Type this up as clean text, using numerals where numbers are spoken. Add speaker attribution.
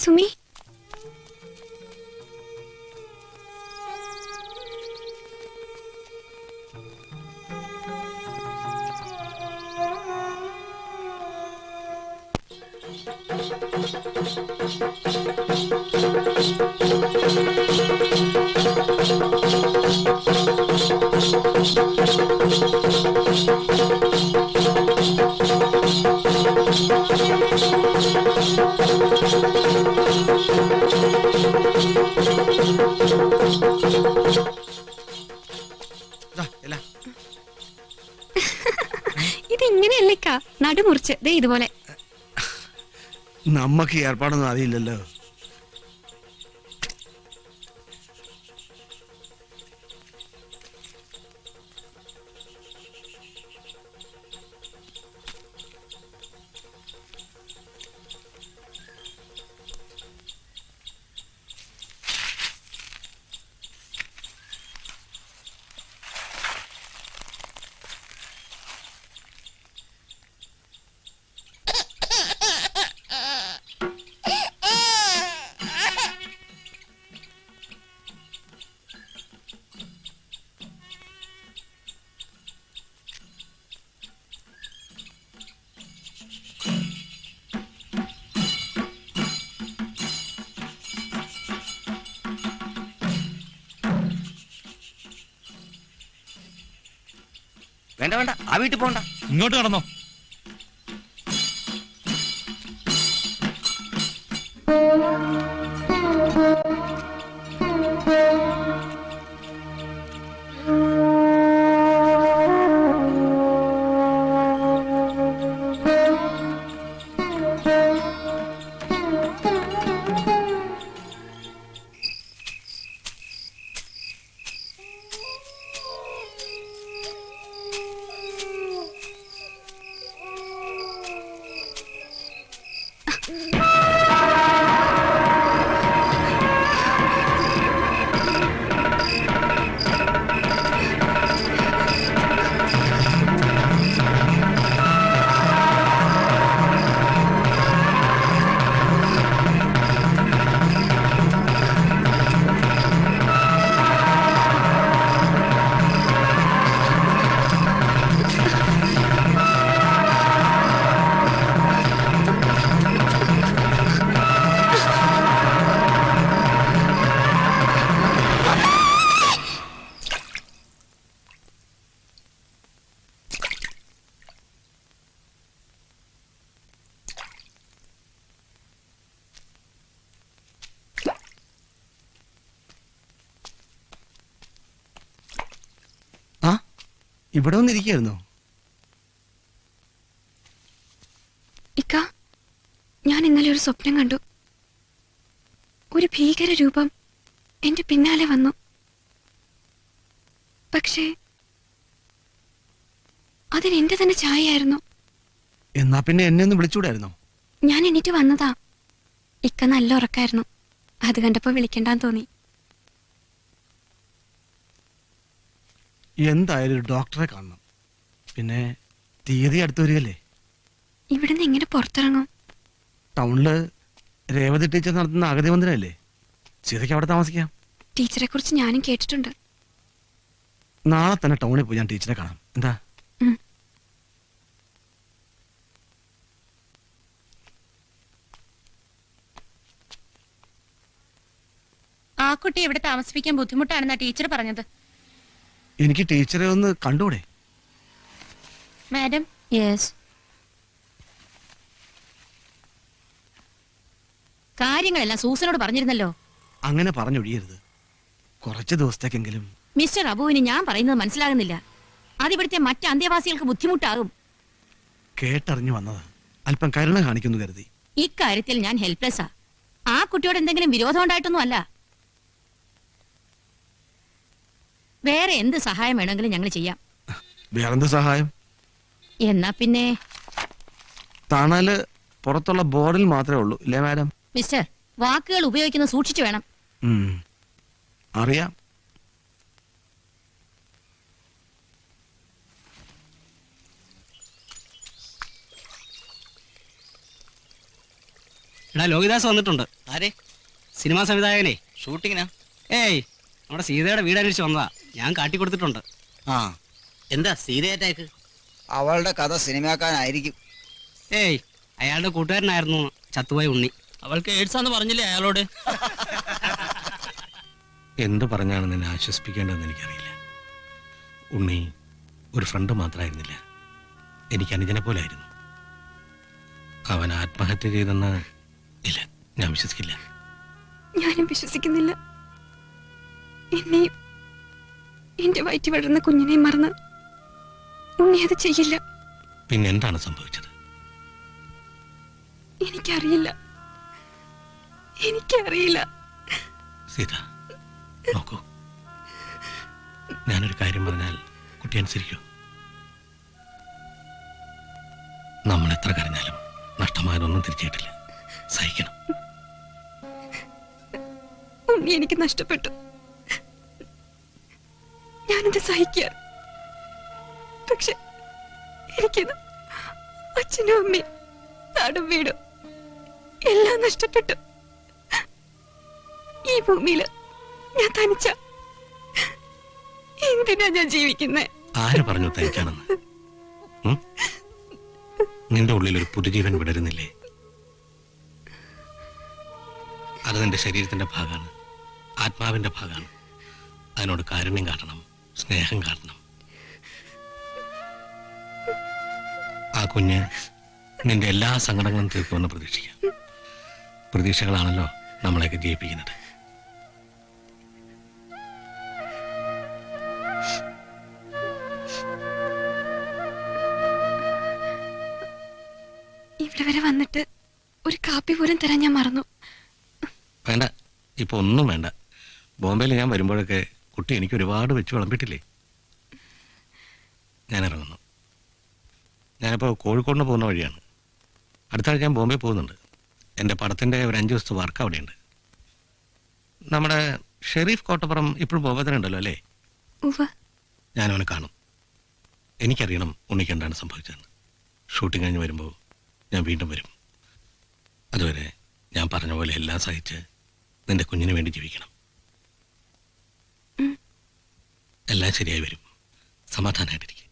Speaker 1: സുമി, ഇതിങ്ങനെയല്ലേക്കാ നടുമുറിച്ച് ദേ ഇതുപോലെ.
Speaker 2: നമ്മക്ക് ഏർപ്പാടൊന്നും അറിയില്ലല്ലോ.
Speaker 3: വേണ്ട വേണ്ട, ആ വീട്ടിൽ പോണ്ട,
Speaker 4: ഇങ്ങോട്ട് കടന്നോ.
Speaker 2: ഇവിടെ വന്നിരിക്കുകയായിരുന്നോ?
Speaker 1: ഇക്ക, ഞാൻ ഇന്നലെ ഒരു സ്വപ്നം കണ്ടു. ഒരു ഭീകര രൂപം എന്റെ പിന്നാലെ വന്നു. പക്ഷേ അതിന് എന്റെ തന്നെ ഛായയായിരുന്നു.
Speaker 2: എന്നാ പിന്നെ എന്നെ ഒന്ന് വിളിച്ചൂടായിരുന്നോ?
Speaker 1: ഞാൻ എണീറ്റ് വന്നതാ. ഇക്ക നല്ല ഉറക്കായിരുന്നു. അത് കണ്ടപ്പോ വിളിക്കണ്ടാന്ന് തോന്നി.
Speaker 2: എന്തായാലും ഒരു ഡോക്ടറെ കാണണം. പിന്നെ തീയതി അടുത്ത് വരികയല്ലേ.
Speaker 1: ഇവിടുന്ന് എങ്ങനെ പുറത്തിറങ്ങും?
Speaker 2: ടൗണില് രേവതി ടീച്ചർ നടത്തുന്ന അഗതി മന്ദിരമല്ലേ, സീതയ്ക്ക് അവിടെ താമസിക്കാം.
Speaker 1: ടീച്ചറെ കുറിച്ച് ഞാനും കേട്ടിട്ടുണ്ട്.
Speaker 2: നാളെ തന്നെ ടൗണിൽ പോയി ഞാൻ ടീച്ചറെ കാണാം. എന്താ?
Speaker 5: ആ കുട്ടി ഇവിടെ താമസിപ്പിക്കാൻ ബുദ്ധിമുട്ടാണെന്നാ ടീച്ചർ പറഞ്ഞത്.
Speaker 2: എനിക്ക് ടീച്ചറെ ഒന്ന് കണ്ടൂടെ?
Speaker 5: മാഡം.
Speaker 1: യെസ്.
Speaker 5: കാര്യങ്ങളെല്ലാം സൂസനോട് പറഞ്ഞിരുന്നല്ലോ.
Speaker 2: അങ്ങനെ പറഞ്ഞൊഴിയരുത്. കുറച്ച് ദിവസത്തേക്കെങ്കിലും.
Speaker 5: മിസ്റ്റർ അബുവിന് ഞാൻ പറയുന്നത് മനസ്സിലാകുന്നില്ല. അതിവിടുത്തെ മറ്റ് അന്തേവാസികൾക്ക് ബുദ്ധിമുട്ടാകും.
Speaker 2: കേട്ടറിഞ്ഞു വന്നതാ. അല്പം കരുണ കാണിക്കുന്നു കരുതി.
Speaker 5: ഇക്കാര്യത്തിൽ ഞാൻ ഹെൽപ്ലെസ്സാ. ആ കുട്ടിയോട് എന്തെങ്കിലും വിരോധം ഉണ്ടായിട്ടൊന്നും അല്ല. വേറെ എന്ത് സഹായം വേണമെങ്കിലും ഞങ്ങൾ ചെയ്യാം.
Speaker 2: വേറെന്ത് സഹായം?
Speaker 5: എന്നാ പിന്നെ
Speaker 2: തണല് പുറത്തുള്ള ബോർഡിൽ മാത്രമേ ഉള്ളൂ, ഇല്ലേ മാഡം?
Speaker 5: മിസ്റ്റർ, വാക്കുകൾ ഉപയോഗിക്കുന്നത് സൂക്ഷിച്ചു വേണം.
Speaker 2: അറിയാം.
Speaker 4: എടാ ലോഹിദാസ് വന്നിട്ടുണ്ട്.
Speaker 3: ആരെ?
Speaker 4: സിനിമാ സംവിധായകനെ.
Speaker 3: ഷൂട്ടിങ്ങിനാ?
Speaker 4: ഏയ് നമ്മുടെ സീതയുടെ വീട് അന്വേഷിച്ച് വന്നതാ. ഞാൻ കാട്ടിക്കൊടുത്തിട്ടുണ്ട്.
Speaker 3: ആ, എന്താ സീതയായിട്ടേക്ക്?
Speaker 6: അവളുടെ കഥ സിനിമാക്കാനായിരിക്കും.
Speaker 4: ഏയ് അയാളുടെ കൂട്ടുകാരനായിരുന്നു ചത്തുപോയ ഉണ്ണി.
Speaker 7: അവൾക്ക് എയ്ഡ്സാന്ന് പറഞ്ഞില്ലേ അയാളോട്?
Speaker 2: എന്ത് പറഞ്ഞാണ് നിന്നെ ആശ്വസിപ്പിക്കേണ്ടതെന്ന് എനിക്കറിയില്ല. ഉണ്ണി ഒരു ഫ്രണ്ട് മാത്രമായിരുന്നില്ല, എനിക്ക് അനുജനെ പോലായിരുന്നു. അവൻ ആത്മഹത്യ ചെയ്തെന്ന് ഇല്ല, ഞാൻ വിശ്വസിക്കില്ല.
Speaker 1: ഞാനും വിശ്വസിക്കുന്നില്ല. എന്നെയും എന്റെ വയറ്റി വളർന്ന കുഞ്ഞിനെയും മറന്ന് ഉണ്ണി അത് ചെയ്യില്ല.
Speaker 2: പിന്നെ എന്താണ് സംഭവിച്ചത്?
Speaker 1: എനിക്കറിയില്ല.
Speaker 2: സീത നോക്കൂ, ഞാനൊരു കാര്യം പറഞ്ഞാൽ കുട്ടി അനുസരിക്കൂ. നമ്മൾ എത്ര കരഞ്ഞാലും നഷ്ടമായതൊന്നും തിരിച്ചിട്ടില്ല. സഹിക്കണം.
Speaker 1: ഉണ്ണി എനിക്ക് നഷ്ടപ്പെട്ടു. ഞാനത് സഹിക്കുക. പക്ഷെ എനിക്കിത് അച്ഛനും അമ്മയും നാടും വീടും എല്ലാം നഷ്ടപ്പെട്ടു. ഈ ഭൂമിയില് ഞാൻ തനിച്ച. എന്തിനാ ഞാൻ ജീവിക്കുന്നേ?
Speaker 2: ആര് പറഞ്ഞു തനിക്കാണെന്ന്? നിന്റെ ഉള്ളിൽ ഒരു പുതുജീവൻ വിടരുന്നില്ലേ? അത് നിന്റെ ശരീരത്തിന്റെ ഭാഗമാണ്, ആത്മാവിന്റെ ഭാഗമാണ്. അതിനോട് കാരുണ്യം കാട്ടണം, സ്നേഹം കാട്ടണം. ആ കുഞ്ഞ് നിന്റെ എല്ലാ സങ്കടങ്ങളും തീർക്കുമെന്ന് പ്രതീക്ഷിക്കാം. പ്രതീക്ഷകളാണല്ലോ നമ്മളെയൊക്കെ ജയിപ്പിക്കുന്നത്.
Speaker 1: ഇവിടെ വരെ വന്നിട്ട് ഒരു കാപ്പി പോലും തരാൻ ഞാൻ മറന്നു.
Speaker 2: വേണ്ട, ഇപ്പൊ ഒന്നും വേണ്ട. ബോംബെയിൽ ഞാൻ വരുമ്പോഴൊക്കെ കുട്ടി എനിക്ക് ഒരുപാട് വെച്ച് വിളമ്പിട്ടില്ലേ. ഞാൻ ഇറങ്ങുന്നു. ഞാനിപ്പോൾ കോഴിക്കോടിന് പോകുന്ന വഴിയാണ്. അടുത്ത ആഴ്ച ഞാൻ ബോംബെ പോകുന്നുണ്ട്. എൻ്റെ പടത്തിൻ്റെ ഒരു 5 ദിവസത്തെ വർക്ക് അവിടെയുണ്ട്. നമ്മുടെ ഷെരീഫ് കോട്ടപ്പുറം ഇപ്പോഴും ബോംബെ തന്നെ ഉണ്ടല്ലോ അല്ലേ? ഞാനവനെ കാണും. എനിക്കറിയണം ഉണ്ണിക്ക് എന്താണ് സംഭവിച്ചതെന്ന്. ഷൂട്ടിംഗ് കഴിഞ്ഞ് വരുമ്പോൾ ഞാൻ വീണ്ടും വരും. അതുവരെ ഞാൻ പറഞ്ഞ പോലെ എല്ലാം സഹിച്ച് നിന്റെ കുഞ്ഞിന് വേണ്ടി ജീവിക്കണം. എല്ലാം ശരിയായി വരും. സമാധാനമായിട്ടിരിക്കും.